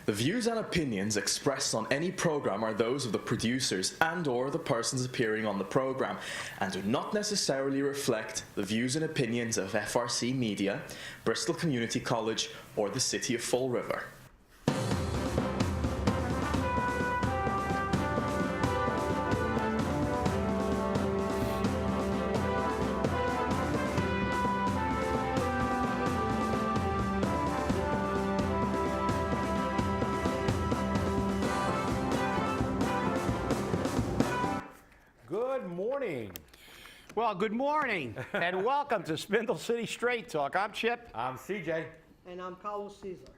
The views and opinions expressed on any program are those of the producers and/or the persons appearing on the program, and do not necessarily reflect the views and opinions of FRC Media, Bristol Community College, or the City of Fall River. Good morning. Well, good morning, and welcome to Spindle City Straight Talk. I'm Chip. I'm CJ. And I'm Carlos Cesar.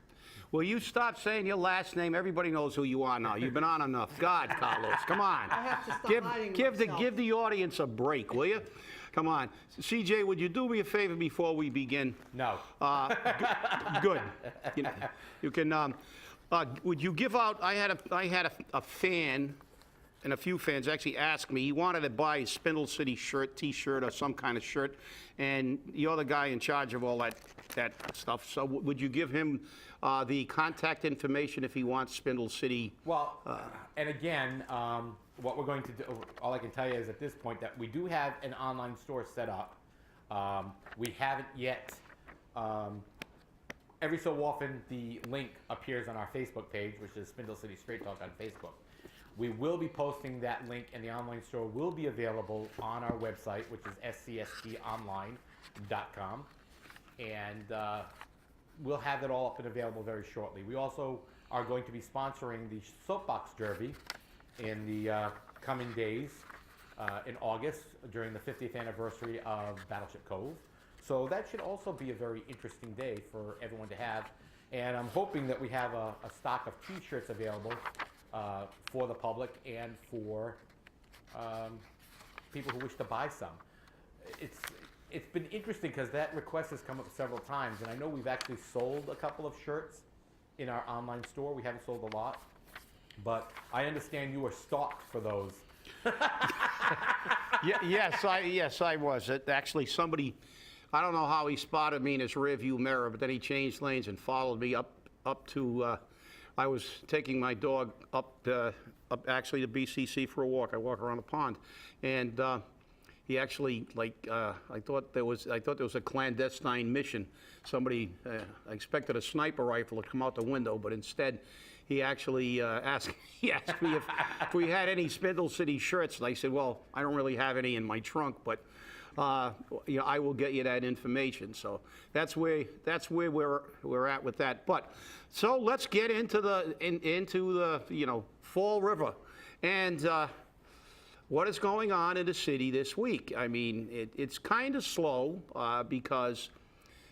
Will you stop saying your last name? Everybody knows who you are now. You've been on enough. God, Carlos, come on. I have to stop hiding myself. Give the audience a break, will you? Come on. CJ, would you do me a favor before we begin? No. Good. You can, would you give out, I had a fan, and a few fans actually asked me, he wanted to buy a Spindle City shirt, T-shirt, or some kind of shirt, and you're the guy in charge of all that stuff. So would you give him the contact information if he wants Spindle City? Well, and again, what we're going to do, all I can tell you is at this point that we do have an online store set up. We haven't yet, every so often the link appears on our Facebook page, which is Spindle City Straight Talk on Facebook. We will be posting that link, and the online store will be available on our website, which is scstonline.com. And we'll have it all up and available very shortly. We also are going to be sponsoring the Soapbox Derby in the coming days in August during the 50th anniversary of Battleship Cove. So that should also be a very interesting day for everyone to have. And I'm hoping that we have a stock of T-shirts available for the public and for people who wish to buy some. It's been interesting because that request has come up several times, and I know we've actually sold a couple of shirts in our online store. We haven't sold a lot, but I understand you were stalked for those. Yes, I was. Actually, somebody, I don't know how he spotted me in his rearview mirror, but then he changed lanes and followed me up to. I was taking my dog up actually to BCC for a walk. I walk around the pond, and he actually I thought there was a clandestine mission. Somebody I expected a sniper rifle to come out the window, but instead he actually asked me if we had any Spindle City shirts. And I said, well, I don't really have any in my trunk, but I will get you that information. So that's where we're at with that. But so let's get into the Fall River and what is going on in the city this week. I mean, it's kind of slow because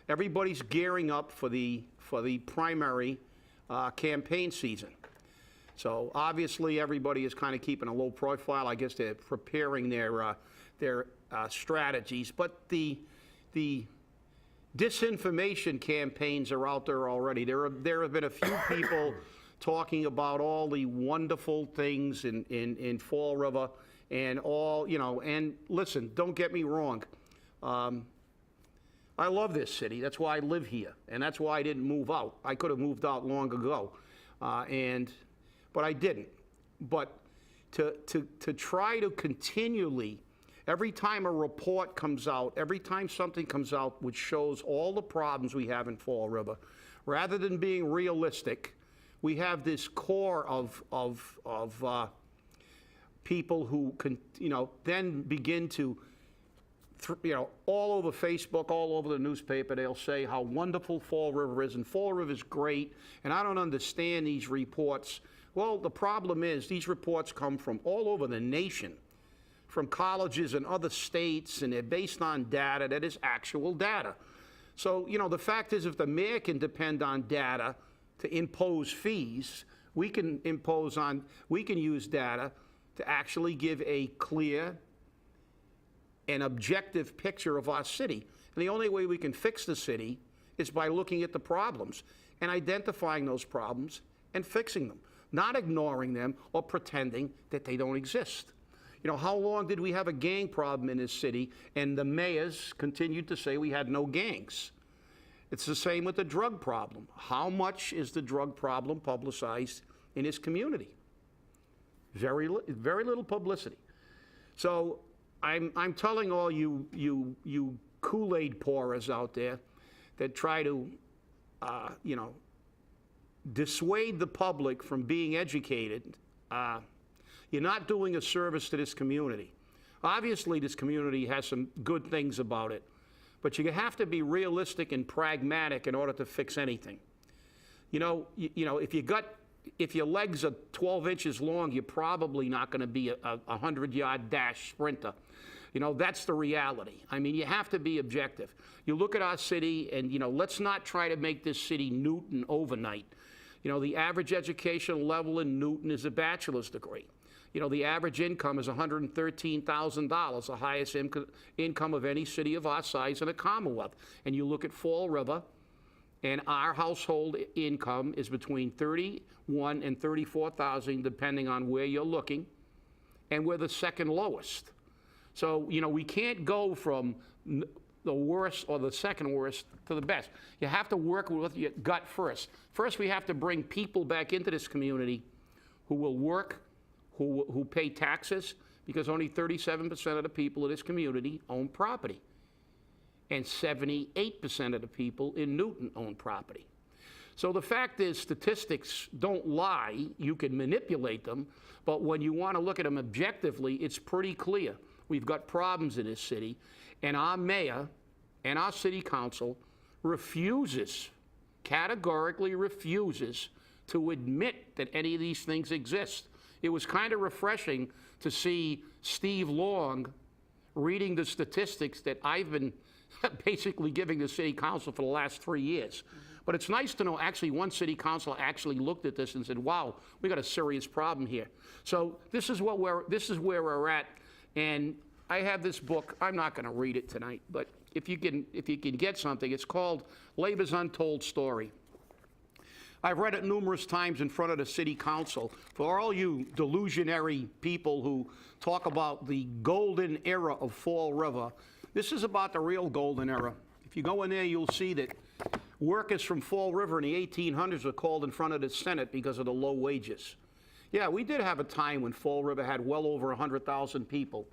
everybody's gearing up for the primary campaign season. So obviously everybody is kind of keeping a low profile. I guess they're preparing their strategies, but the disinformation campaigns are out there already. There have been a few people talking about all the wonderful things in Fall River and all, and listen, don't get me wrong. I love this city. That's why I live here, and that's why I didn't move out. I could have moved out long ago, but I didn't. But to try to continually, every time a report comes out, every time something comes out which shows all the problems we have in Fall River, rather than being realistic, we have this core of people who can, then begin to, all over Facebook, all over the newspaper, they'll say how wonderful Fall River is, and Fall River is great, and I don't understand these reports. Well, the problem is these reports come from all over the nation, from colleges and other states, and they're based on data that is actual data. So, the fact is, if the mayor can depend on data to impose fees, we can use data to actually give a clear and objective picture of our city. And the only way we can fix the city is by looking at the problems and identifying those problems and fixing them, not ignoring them or pretending that they don't exist. How long did we have a gang problem in this city and the mayors continued to say we had no gangs? It's the same with the drug problem. How much is the drug problem publicized in this community? Very little publicity. So I'm telling all you Kool-Aid pourers out there that try to, dissuade the public from being educated, you're not doing a service to this community. Obviously, this community has some good things about it, but you have to be realistic and pragmatic in order to fix anything. If your legs are 12 inches long, you're probably not going to be a 100-yard dash sprinter. That's the reality. I mean, you have to be objective. You look at our city, and, let's not try to make this city Newton overnight. The average educational level in Newton is a bachelor's degree. The average income is $113,000, the highest income of any city of our size in the Commonwealth. And you look at Fall River, and our household income is between $31,000 and $34,000, depending on where you're looking, and we're the second lowest. So, we can't go from the worst or the second worst to the best. You have to work with your gut first. First, we have to bring people back into this community who will work, who pay taxes, because only 37% of the people in this community own property. And 78% of the people in Newton own property. So the fact is, statistics don't lie. You can manipulate them, but when you want to look at them objectively, it's pretty clear. We've got problems in this city, and our mayor and our city council categorically refuses to admit that any of these things exist. It was kind of refreshing to see Steve Long reading the statistics that I've been basically giving the city council for the last 3 years. But it's nice to know actually one city council actually looked at this and said, wow, we got a serious problem here. So this is where we're at. And I have this book. I'm not going to read it tonight, but if you can get something, it's called Labor's Untold Story. I've read it numerous times in front of the city council. For all you delusionary people who talk about the golden era of Fall River, this is about the real golden era. If you go in there, you'll see that workers from Fall River in the 1800s were called in front of the Senate because of the low wages. Yeah, we did have a time when Fall River had well over 100,000 people,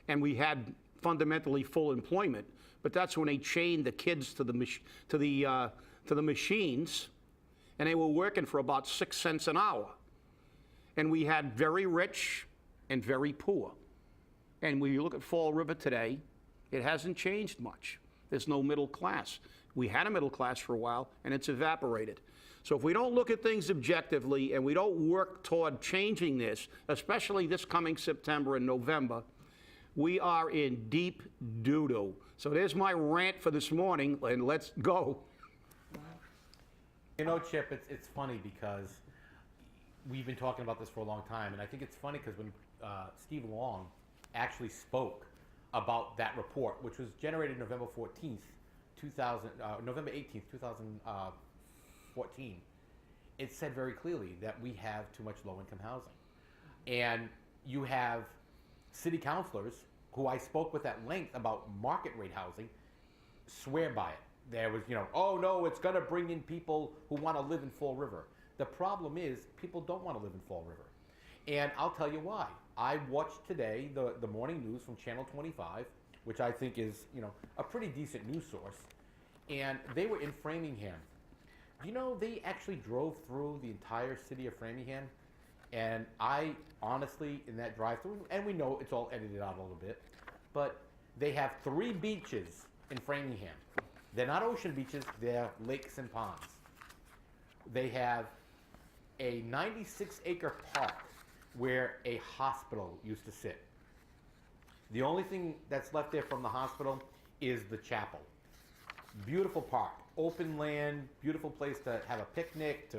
and we had fundamentally full employment. But that's when they chained the kids to the machines, and they were working for about 6 cents an hour. And we had very rich and very poor. And when you look at Fall River today, it hasn't changed much. There's no middle class. We had a middle class for a while, and it's evaporated. So if we don't look at things objectively and we don't work toward changing this, especially this coming September and November, we are in deep doo-doo. So there's my rant for this morning, and let's go. Chip, it's funny because we've been talking about this for a long time, and I think it's funny because when Steve Long actually spoke about that report, which was generated November 18th, 2014, it said very clearly that we have too much low-income housing. And you have city councilors who I spoke with at length about market rate housing swear by it. There was, oh no, it's going to bring in people who want to live in Fall River. The problem is people don't want to live in Fall River. And I'll tell you why. I watched today the morning news from Channel 25, which I think is, a pretty decent news source. And they were in Framingham. They actually drove through the entire city of Framingham. And I honestly, in that drive-through, and we know it's all edited out a little bit, but they have 3 beaches in Framingham. They're not ocean beaches, they're lakes and ponds. They have a 96-acre park where a hospital used to sit. The only thing that's left there from the hospital is the chapel. Beautiful park, open land, beautiful place to have a picnic,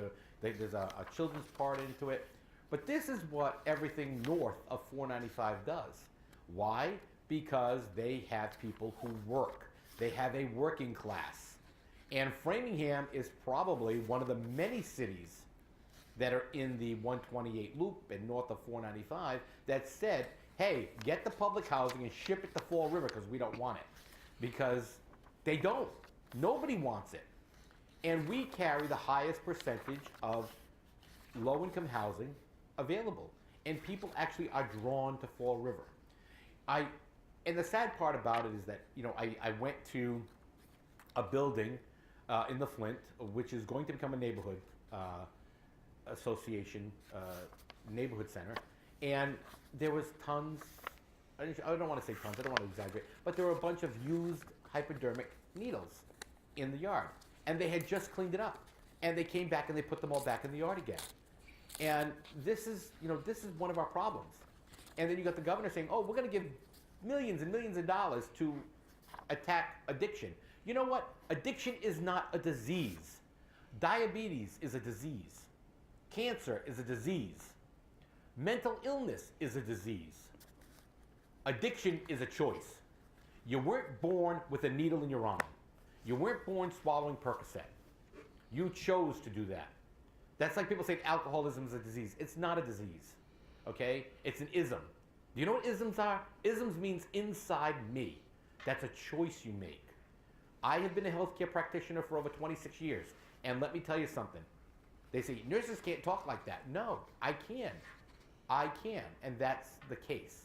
there's a children's part into it. But this is what everything north of 495 does. Why? Because they have people who work. They have a working class. And Framingham is probably one of the many cities that are in the 128 loop and north of 495 that said, hey, get the public housing and ship it to Fall River because we don't want it. Because they don't. Nobody wants it. And we carry the highest percentage of low-income housing available. And people actually are drawn to Fall River. And the sad part about it is that, I went to a building in the Flint, which is going to become a neighborhood association, neighborhood center, and there was tons, I don't want to say tons, I don't want to exaggerate, but there were a bunch of used hypodermic needles in the yard, and they had just cleaned it up, and they came back and they put them all back in the yard again. And this is one of our problems. And then you got the governor saying, oh, we're going to give millions and millions of dollars to attack addiction. You know what? Addiction is not a disease. Diabetes is a disease. Cancer is a disease. Mental illness is a disease. Addiction is a choice. You weren't born with a needle in your arm. You weren't born swallowing Percocet. You chose to do that. That's like people say alcoholism is a disease. It's not a disease, okay? It's an ism. Do you know what isms are? Isms means inside me. That's a choice you make. I have been a healthcare practitioner for over 26 years, and let me tell you something. They say, nurses can't talk like that. No, I can. I can, and that's the case.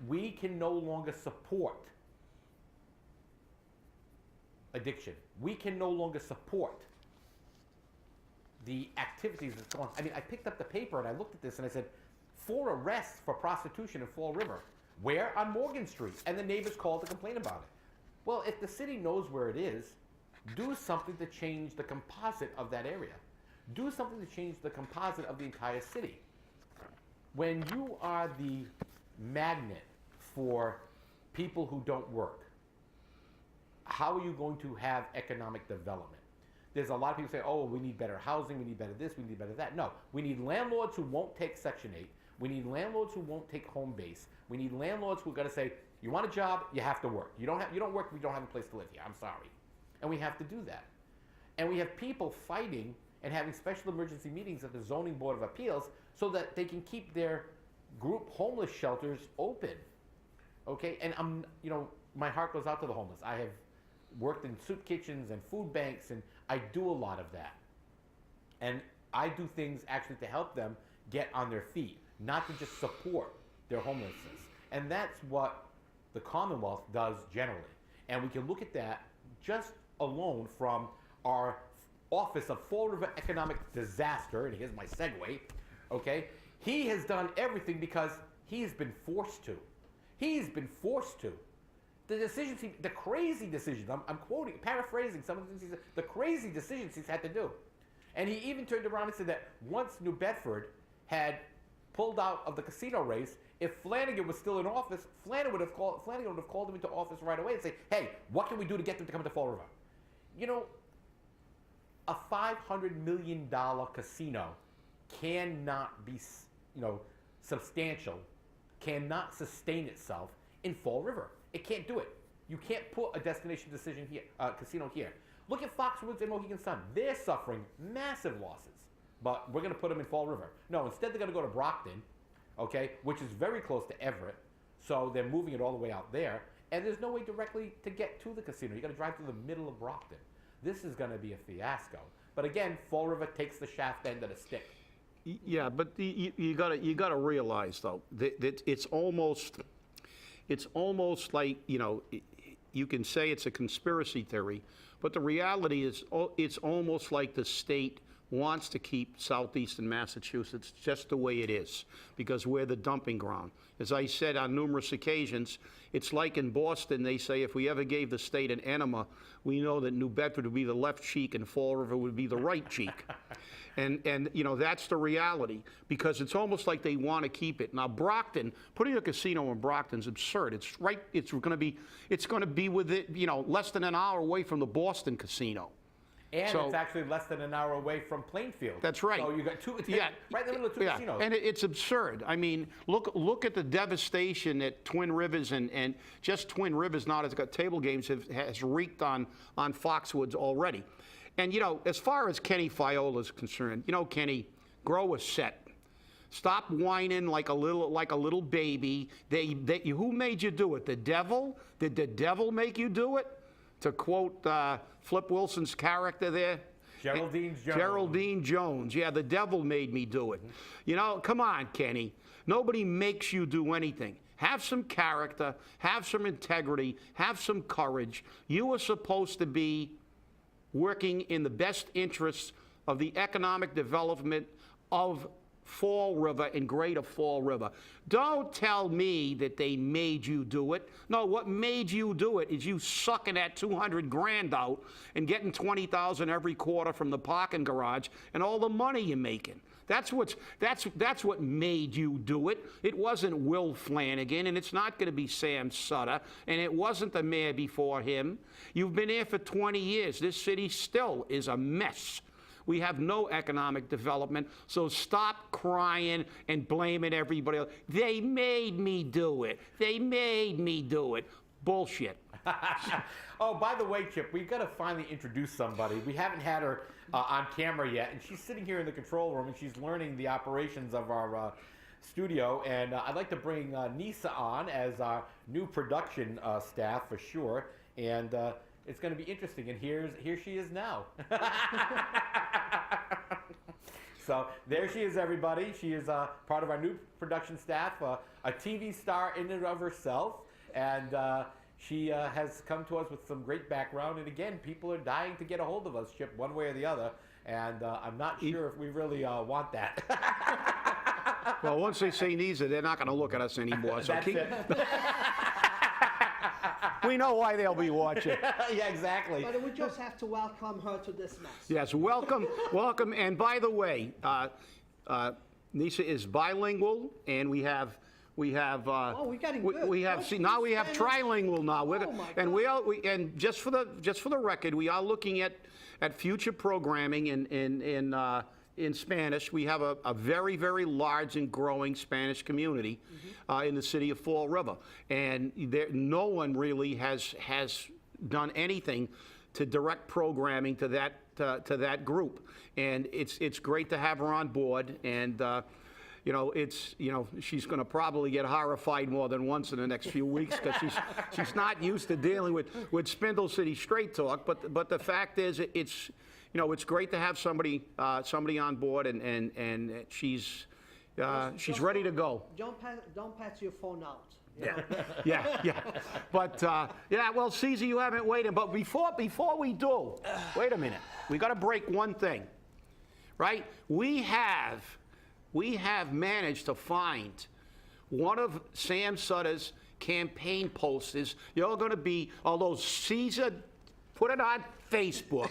We can no longer support addiction. We can no longer support the activities that's going on. I mean, I picked up the paper and I looked at this and I said, 4 arrests for prostitution in Fall River. Where? On Morgan Street. And the neighbors called to complain about it. Well, if the city knows where it is, do something to change the composite of that area. Do something to change the composite of the entire city. When you are the magnet for people who don't work, how are you going to have economic development? There's a lot of people say, oh, we need better housing, we need better this, we need better that. No, we need landlords who won't take Section 8. We need landlords who won't take home base. We need landlords who are going to say, you want a job, you have to work. You don't work, we don't have a place to live here. I'm sorry. And we have to do that. And we have people fighting and having special emergency meetings at the Zoning Board of Appeals so that they can keep their group homeless shelters open. Okay? And my heart goes out to the homeless. I have worked in soup kitchens and food banks, and I do a lot of that. And I do things actually to help them get on their feet, not to just support their homelessness. And that's what the Commonwealth does generally. And we can look at that just alone from our Office of Fall River Economic Disaster, and here's my segue, okay? He has done everything because he's been forced to. He's been forced to. The decisions, the crazy decisions, I'm quoting, paraphrasing some of the things he said, the crazy decisions he's had to do. And he even turned around and said that once New Bedford had pulled out of the casino race, if Flanagan was still in office, Flanagan would have called him into office right away and say, hey, what can we do to get them to come to Fall River? You know, a $500 million casino cannot be, substantial, cannot sustain itself in Fall River. It can't do it. You can't put a destination decision here, casino here. Look at Foxwoods and Mohegan Sun. They're suffering massive losses, but we're going to put them in Fall River. No, instead they're going to go to Brockton, okay, which is very close to Everett. So they're moving it all the way out there, and there's no way directly to get to the casino. You got to drive through the middle of Brockton. This is going to be a fiasco. But again, Fall River takes the shaft end of the stick. Yeah, but you got to realize though that it's almost like, you can say it's a conspiracy theory, but the reality is it's almost like the state wants to keep southeastern Massachusetts just the way it is, because we're the dumping ground. As I said on numerous occasions, it's like in Boston, they say if we ever gave the state an enema, we know that New Bedford would be the left cheek and Fall River would be the right cheek. And that's the reality, because it's almost like they want to keep it. Now, Brockton, putting a casino in Brockton is absurd. It's going to be with it, less than an hour away from the Boston casino. And it's actually less than an hour away from Plainfield. That's right. So you got right in the middle of two casinos. And it's absurd. I mean, look at the devastation that Twin Rivers and just Twin Rivers now that's got table games has wreaked on Foxwoods already. And as far as Kenny Fiola is concerned, Kenny, grow a set. Stop whining like a little baby. Who made you do it? The devil? Did the devil make you do it? To quote Flip Wilson's character there, Geraldine Jones. Yeah, the devil made me do it. You know, come on, Kenny. Nobody makes you do anything. Have some character, have some integrity, have some courage. You are supposed to be working in the best interests of the economic development of Fall River and Greater Fall River. Don't tell me that they made you do it. No, what made you do it is you sucking that 200 grand out and getting 20,000 every quarter from the parking garage and all the money you're making. That's what made you do it. It wasn't Will Flanagan, and it's not going to be Sam Sutter, and it wasn't the mayor before him. You've been here for 20 years. This city still is a mess. We have no economic development, so stop crying and blaming everybody else. They made me do it. They made me do it. Bullshit. Oh, by the way, Chip, we've got to finally introduce somebody. We haven't had her on camera yet, and she's sitting here in the control room, and she's learning the operations of our studio. And I'd like to bring Nisa on as our new production staff for sure. And it's going to be interesting. And here she is now. So there she is, everybody. She is part of our new production staff, a TV star in and of herself. And she has come to us with some great background. And again, people are dying to get a hold of us, Chip, one way or the other. And I'm not sure if we really want that. Well, once they say Nisa, they're not going to look at us anymore. So That's it. We know why they'll be watching. Yeah, exactly. But we just have to welcome her to this mess. Yes, welcome. And by the way, Nisa is bilingual, and we have. Oh, we're getting good. We have. See, now we have trilingual now. Oh my and God. and just for the record, we are looking at future programming in Spanish. We have a very, very large and growing Spanish community in the city of Fall River. And no one really has done anything to direct programming to that group. And it's great to have her on board. And she's going to probably get horrified more than once in the next few weeks because she's not used to dealing with Spindle City Straight Talk. But the fact is, it's great to have somebody on board, and she's ready to go. Don't pass your phone out. Yeah. But well, Cesar, you haven't waited. But before we do, wait a minute. We got to break one thing, right? We have managed to find one of Sam Sutter's campaign posters. You're going to be, although Cesar put it on Facebook.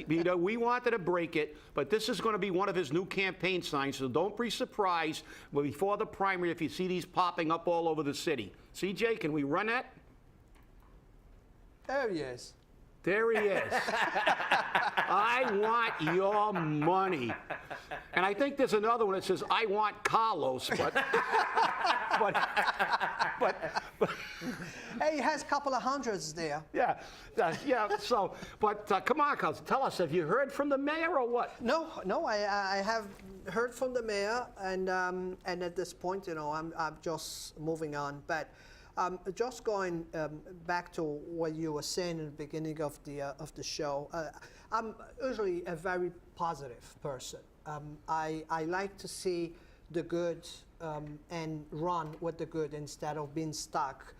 We wanted to break it, but this is going to be one of his new campaign signs, so don't be surprised before the primary if you see these popping up all over the city. CJ, can we run that? There he is. There he is. I want your money. And I think there's another one that says, I want Carlos, but Hey, he has a couple of hundreds there. yeah. So, but come on, Carlos, tell us, have you heard from the mayor or what? No, I have heard from the mayor, and at this point, I'm just moving on. But just going back to what you were saying in the beginning of the show, I'm usually a very positive person. I like to see the good and run with the good instead of being stuck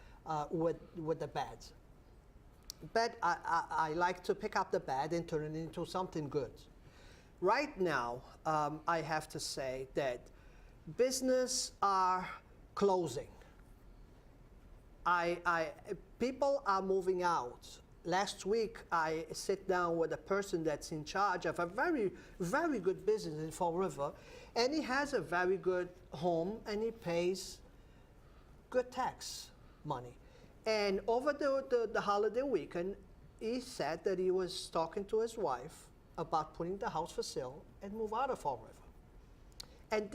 with the bad. But I like to pick up the bad and turn it into something good. Right now, I have to say that business are closing. People are moving out. Last week, I sit down with a person that's in charge of a very, very good business in Fall River, and he has a very good home, and he pays good tax money. And over the holiday weekend, he said that he was talking to his wife about putting the house for sale and move out of Fall River. And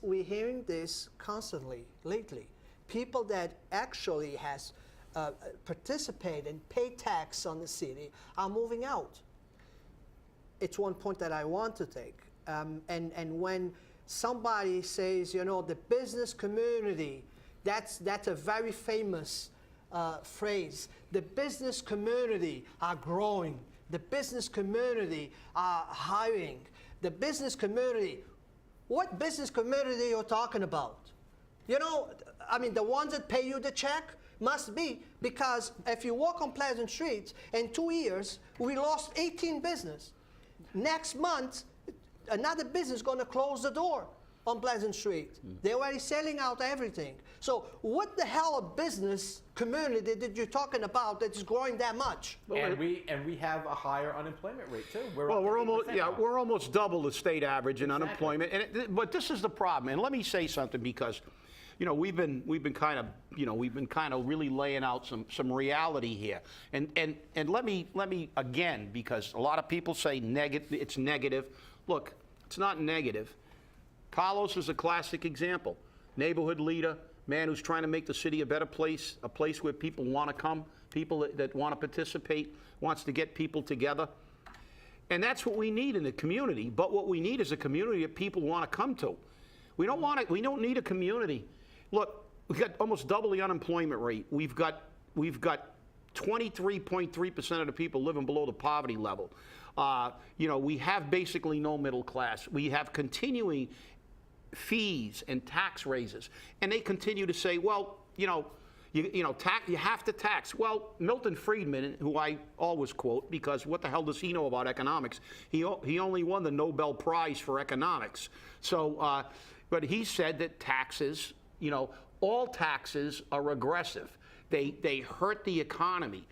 we're hearing this constantly lately. People that actually has participate and pay tax on the city are moving out. It's one point that I want to take. And when somebody says, the business community, that's a very famous phrase. The business community are growing The business community are hiring. The business community, what business community you're talking about? You know, I mean, the ones that pay you the check must be, because if you walk on Pleasant Street, in 2 years, we lost 18 business. Next month, another business going to close the door on Pleasant Street. They're already selling out everything. So what the hell of business community that you're talking about that is growing that much? And we have a higher unemployment rate too. We're almost double the state average in unemployment. But this is the problem. And let me say something, because we've been kind of really laying out some reality here. And let me again, because a lot of people say it's negative. Look, it's not negative. Carlos is a classic example. Neighborhood leader, man who's trying to make the city a better place, a place where people want to come, people that want to participate, wants to get people together. And that's what we need in the community. But what we need is a community that people want to come to. We don't need a community. Look, we've got almost double the unemployment rate. We've got 23.3% of the people living below the poverty level. We have basically no middle class. We have continuing fees and tax raises, and they continue to say, well, you have to tax. Well, Milton Friedman, who I always quote, because what the hell does he know about economics? He only won the Nobel Prize for economics. So, but he said that taxes, all taxes are regressive. They hurt the economy.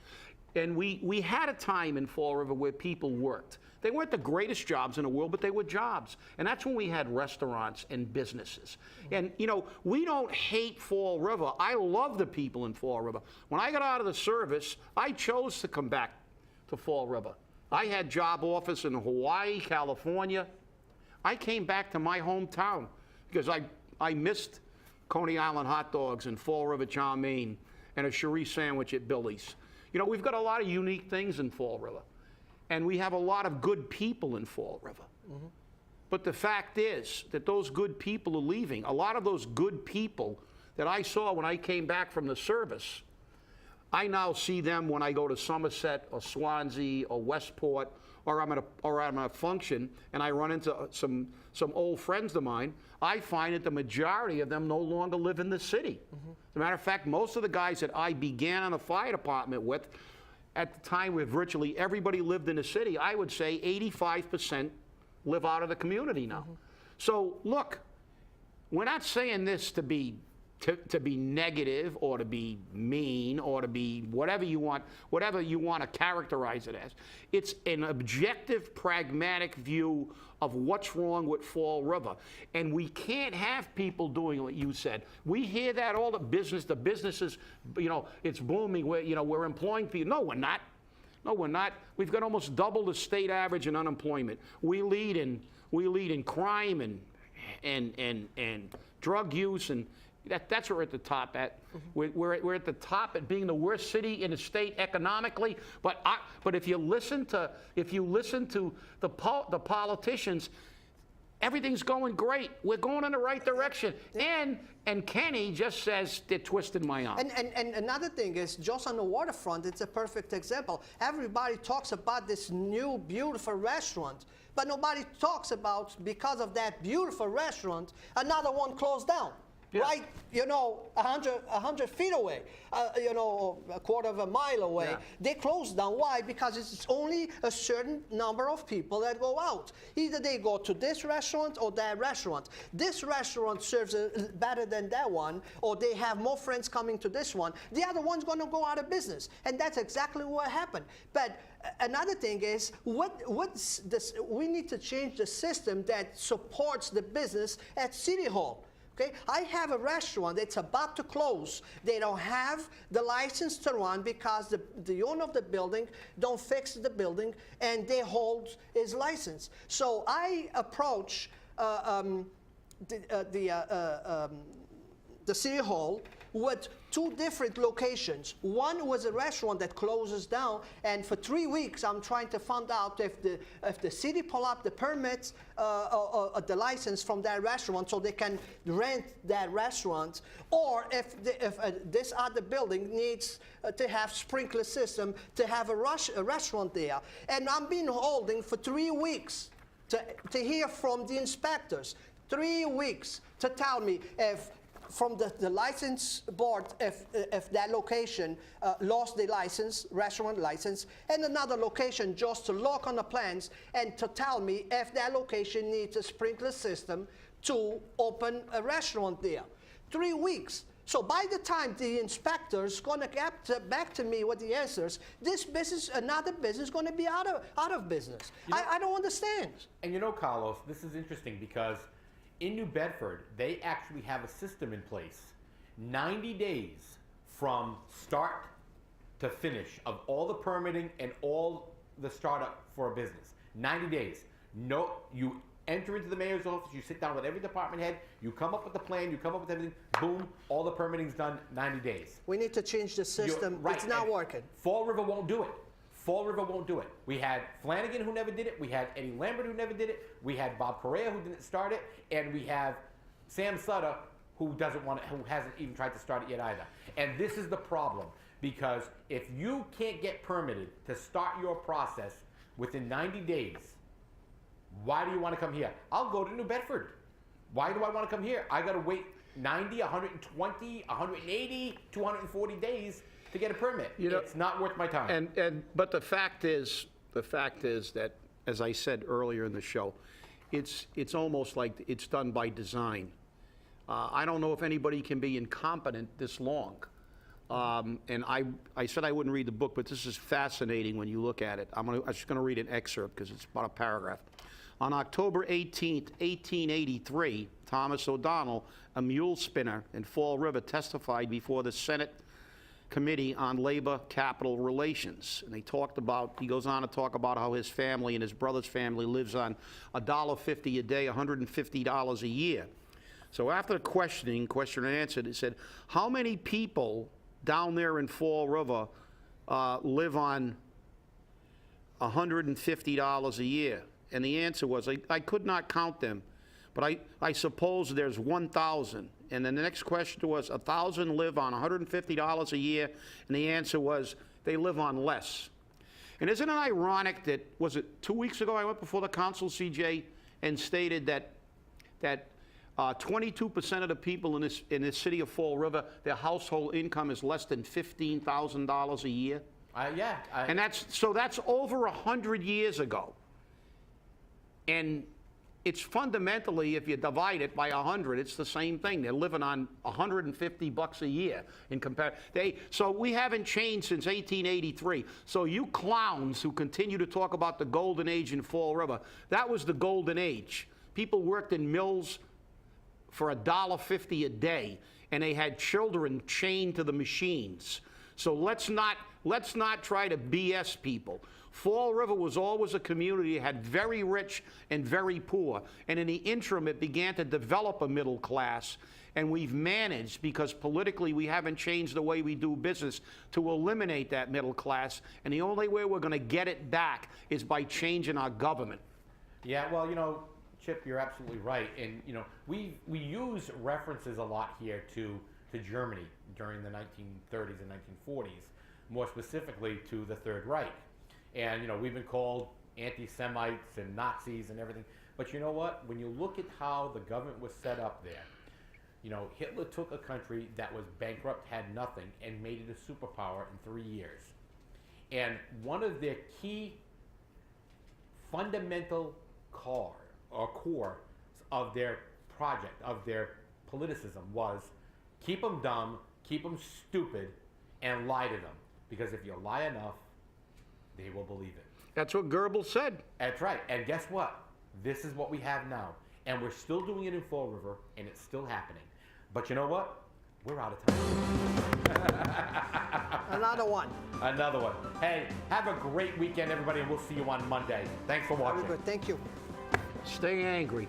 And we had a time in Fall River where people worked. They weren't the greatest jobs in the world, but they were jobs. And that's when we had restaurants and businesses. And, we don't hate Fall River. I love the people in Fall River. When I got out of the service, I chose to come back to Fall River. I had job offers in Hawaii, California. I came back to my hometown because I missed Coney Island hot dogs and Fall River chow mein and a Cherie sandwich at Billy's. We've got a lot of unique things in Fall River, and we have a lot of good people in Fall River. Mm-hmm. But the fact is that those good people are leaving. A lot of those good people that I saw when I came back from the service, I now see them when I go to Somerset or Swansea or Westport, or I'm at a function and I run into some old friends of mine. I find that the majority of them no longer live in the city. Mm-hmm. As a matter of fact, most of the guys that I began on the fire department with, at the time where virtually everybody lived in the city, I would say 85% live out of the community now. Mm-hmm. So look, we're not saying this to be negative or to be mean or to be whatever you want to characterize it as. It's an objective, pragmatic view of what's wrong with Fall River. And we can't have people doing what you said. We hear that all the businesses, it's booming, we're employing people. No, we're not. No, we're not. We've got almost double the state average in unemployment. We lead in crime and drug use, and that's where we're at the top at. Mm-hmm. We're at the top at being the worst city in the state economically. But if you listen to the politicians, everything's going great. We're going in the right direction. And Kenny just says they're twisting my arm. And another thing is, just on the waterfront, it's a perfect example. Everybody talks about this new beautiful restaurant, but nobody talks about, because of that beautiful restaurant, another one closed down. Yeah. Right, 100 feet away, a quarter of a mile away. Yeah. They closed down. Why? Because it's only a certain number of people that go out. Either they go to this restaurant or that restaurant. This restaurant serves better than that one, or they have more friends coming to this one. The other one's going to go out of business, and that's exactly what happened. But another thing is, what's this? We need to change the system that supports the business at City Hall. Okay, I have a restaurant that's about to close. They don't have the license to run because the owner of the building don't fix the building, and they hold his license. So I approach the City Hall with 2 different locations. One was a restaurant that closes down, and for 3 weeks I'm trying to find out if the city pull up the permits or the license from that restaurant so they can rent that restaurant, or if this other building needs to have sprinkler system to have a restaurant there. And I'm been holding for 3 weeks to hear from the inspectors. 3 weeks to tell me if from the license board if that location lost the license, restaurant license, and another location just to look on the plans and to tell me if that location needs a sprinkler system to open a restaurant there. 3 weeks. So by the time the inspector's gonna get back to me with the answers, this business, another business, is gonna be out of business. I don't understand. And you know, Carlos, this is interesting because in New Bedford, they actually have a system in place. 90 days from start to finish of all the permitting and all the startup for a business. 90 days. No, you enter into the mayor's office, you sit down with every department head, you come up with the plan, you come up with everything, boom, all the permitting's done, 90 days. We need to change the system. Right, it's not working. Fall River won't do it. Fall River won't do it. We had Flanagan who never did it. We had Eddie Lambert who never did it. We had Bob Correa who didn't start it, and we have Sam Sutter who hasn't even tried to start it yet either. And this is the problem, because if you can't get permitted to start your process within 90 days, why do you want to come here? I'll go to New Bedford. Why do I want to come here? I got to wait 90, 120, 180, 240 days to get a permit. It's not worth my time. But the fact is that, as I said earlier in the show, it's almost like it's done by design. I don't know if anybody can be incompetent this long. And I said I wouldn't read the book, but this is fascinating when you look at it. I'm just going to read an excerpt because it's about a paragraph. On October 18th, 1883, Thomas O'Donnell, a mule spinner in Fall River, testified before the Senate Committee on Labor Capital Relations. And he goes on to talk about how his family and his brother's family lives on $1.50 a day, $150 a year. So after questioning, question and answer, it said, how many people down there in Fall River live on $150 a year? And the answer was, I could not count them, but I suppose there's 1,000. And then the next question was, 1,000 live on $150 a year? And the answer was, they live on less. And isn't it ironic that, was it 2 weeks ago I went before the council, CJ, and stated that 22% of the people in this city of Fall River, their household income is less than $15,000 a year? Yeah. And that's over 100 years ago. And it's fundamentally, if you divide it by 100, it's the same thing. They're living on $150 a year in comparison. So we haven't changed since 1883. So you clowns who continue to talk about the golden age in Fall River, that was the golden age. People worked in mills for $1.50 a day, and they had children chained to the machines. So let's not try to BS people. Fall River was always a community that had very rich and very poor. And in the interim, it began to develop a middle class. And we've managed, because politically we haven't changed the way we do business, to eliminate that middle class. And the only way we're going to get it back is by changing our government. Yeah, well, Chip, you're absolutely right. And, we use references a lot here to Germany during the 1930s and 1940s, more specifically to the Third Reich. And, we've been called anti-Semites and Nazis and everything. But you know what? When you look at how the government was set up there, Hitler took a country that was bankrupt, had nothing, and made it a superpower in 3 years. And one of their key fundamental core of their project, of their politicism, was keep them dumb, keep them stupid, and lie to them. Because if you lie enough, they will believe it. That's what Goebbels said. That's right. And guess what? This is what we have now. And we're still doing it in Fall River, and it's still happening. But you know what? We're out of time. Another one. Another one. Hey, have a great weekend, everybody, and we'll see you on Monday. Thanks for watching. Very good. Thank you. Stay angry.